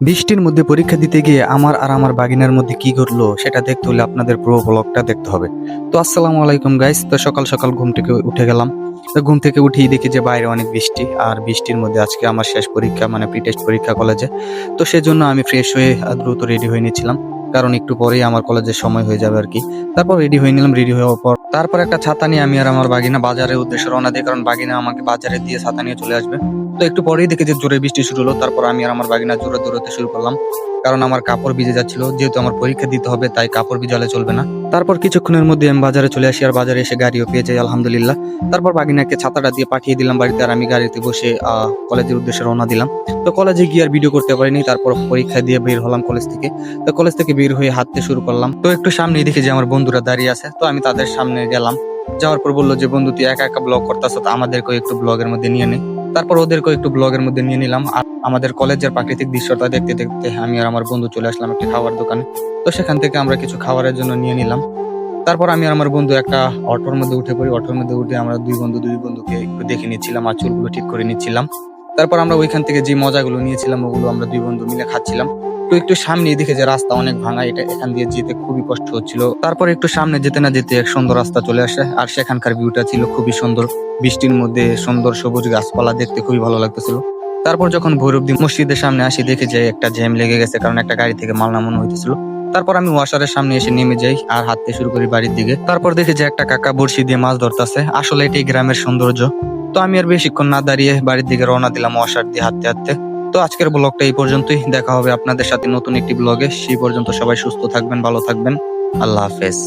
বৃষ্টির মধ্যে পরীক্ষা দিতে গিয়ে আমার আর আমার বাগিনার মধ্যে কি ঘটলো সেটা দেখতে হলে আপনাদের পুরো ব্লগটা দেখতে হবে। তো আসসালামু আলাইকুম গাইস। তো সকাল সকাল ঘুম থেকে উঠে গেলাম। তো ঘুম থেকে উঠেই দেখি যে বাইরে অনেক বৃষ্টি, আর বৃষ্টির মধ্যে আজকে আমার শেষ পরীক্ষা, মানে প্রি টেস্ট পরীক্ষা কলেজে। তো সেজন্য আমি ফ্রেশ হয়ে দ্রুত রেডি হয়ে নিচ্ছিলাম, কারণ একটু পরেই আমার কলেজের সময় হয়ে যাবে আর কি। তারপর রেডি হয়ে নিলাম। রেডি হওয়ার পর তারপর একটা ছাতা নিয়ে আমি আর আমার বাগিনা বাজারের উদ্দেশ্যে রওনা দিই, কারণ বাগিনা আমাকে বাজারে দিয়ে ছাতা নিয়ে চলে আসবে। তো একটু পরেই দেখি যে জোরে বৃষ্টি শুরু হলো। তারপর আমি আর আমার বাগিনা জোরে দৌড়াতে শুরু করলাম, কারণ আমার কাপড় ভিজে যাচ্ছিল। যেহেতু আমার পরীক্ষা দিতে হবে, তাই কাপড় ভিজালে চলবে না। তারপর কিছুক্ষণের মধ্যে আমি বাজারে চলে আসি, আর বাজারে এসে গাড়িও পেয়ে যাই আলহামদুলিল্লাহ। তারপর বাগিনাকে ছাতাটা দিয়ে পাঠিয়ে দিলাম বাড়িতে, আর আমি গাড়িতে বসে কলেজের উদ্দেশ্যে রওনা দিলাম। তো কলেজে গিয়ে আর ভিডিও করতে পারিনি। তারপর পরীক্ষা দিয়ে বের হলাম কলেজ থেকে। তো কলেজ থেকে বের হয়ে হাঁটতে শুরু করলাম। তো একটু সামনেই দেখি যে আমার বন্ধুরা দাঁড়িয়ে আছে। তো আমি তাদের সামনে গেলাম। যাওয়ার পর বললো যে, বন্ধু তুই একা একা ব্লগ করতেছ, তো আমাদেরকেও একটু ব্লগের মধ্যে নিয়ে নে। তারপর ওদেরকেও একটু ব্লগের মধ্যে নিয়ে নিলাম। আর আমাদের কলেজের প্রাকৃতিক দৃশ্যটা দেখতে দেখতে আমি আর আমার বন্ধু চলে আসলাম একটি খাবার দোকানে। তো সেখান থেকে আমরা কিছু খাবারের জন্য নিয়ে নিলাম। তারপর আমি আর আমার বন্ধু একটা অটোর মধ্যে উঠে পড়ি। অটোর মধ্যে উঠে আমরা দুই বন্ধুকে একটু দেখে নিচ্ছিলাম আর চুলগুলো ঠিক করে নিচ্ছিলাম। তারপর আমরা ওইখান থেকে যে মজাগুলো নিয়েছিলাম ওগুলো আমরা দুই বন্ধু মিলে খাচ্ছিলাম। তো একটু সামনে দেখে যে রাস্তা অনেক ভাঙা, এটা এখান দিয়ে যেতে খুবই কষ্ট হচ্ছিল। তারপর একটু সামনে যেতে না যেতে এক সুন্দর রাস্তা চলে আসে, আর সেখানকার ভিউটা ছিল খুবই সুন্দর। বৃষ্টির মধ্যে সুন্দর সবুজ গাছপালা দেখতে খুবই ভালো লাগতেছিল। তারপর যখন ভৈরবদ্বীপ মসজিদের সামনে আসি, দেখে যে একটা জ্যাম লেগে গেছে, কারণ একটা গাড়ি থেকে মাল নামানো হইতেছিল। তারপর আমি ওয়াশারের সামনে এসে নেমে যাই আর হাঁটতে শুরু করি বাড়ির দিকে। তারপর দেখি যে একটা কাকা বড়শি দিয়ে মাছ ধরতেছে। আসলে এটাই গ্রামের সৌন্দর্য। তো আমি আর বেশিক্ষণ না দাঁড়িয়ে বাড়ির দিকে রওনা দিলাম ওয়াশার দিয়ে হাঁটতে হাঁটতে। তো আজকের ব্লগটা এই পর্যন্তই। দেখা হবে আপনাদের সাথে নতুন একটি ব্লগে। সেই পর্যন্ত সবাই সুস্থ থাকবেন, ভালো থাকবেন। আল্লাহ হাফেজ।